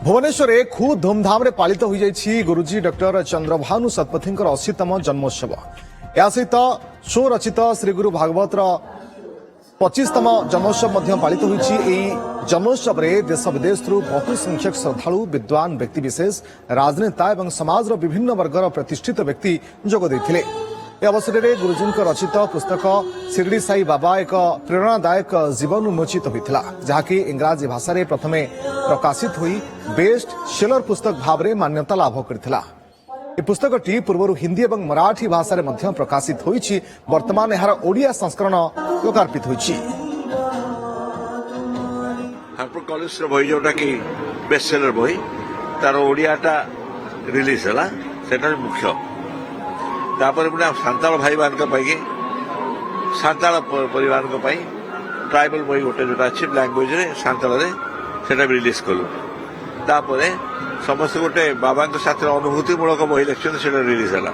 भुवनेश्वर में खूब धूमधाम रे पालित हो जाइछि गुरुजी डॉक्टर चंद्रभानु शतपथींकर 80तम जन्मोत्सव। या सहित स्वरचित श्री गुरु भागवतर 25तम जन्मोत्सव मध्य पालित होइछि। एई जन्मोत्सव रे देश विदेश बहु संख्यक श्रद्धालु विद्वान व्यक्तिविशेष राजनेता एवं समाज विभिन्न वर्गर प्रतिष्ठित व्यक्ति जोग देथिले। ए अवसर में गुरुजी रचित पुस्तक शिरडी साई बाबा एक प्रेरणादायक जीवन उन्मोचित होता जहाँकि इंग्राजी भाषा रे प्रथमे प्रकाशित हुई बेस्ट सेलर पुस्तक भाव में मान्यता लाभ करथिला। ए पुस्तकटी पूर्व हिंदी एवं मराठी भाषा में प्रकाशित होइछि। वर्तमान यार ओडिया संस्करण लोकार्पित होइछि। हार्पर कॉलेज बही जोटा कि बेस्ट सेलर बही तार ओडियाटा रिलीज है सेटा मुख्य तापर सांताल भाई मान सांताल परिवार ट्राइबल बही गोटे जो अच्छी लैंग्वेज रे सांताल से रिलीज कलु तापर समस्त गोटे बाबा साथ अनुभूति मूलक बही लिखते रिलीज है।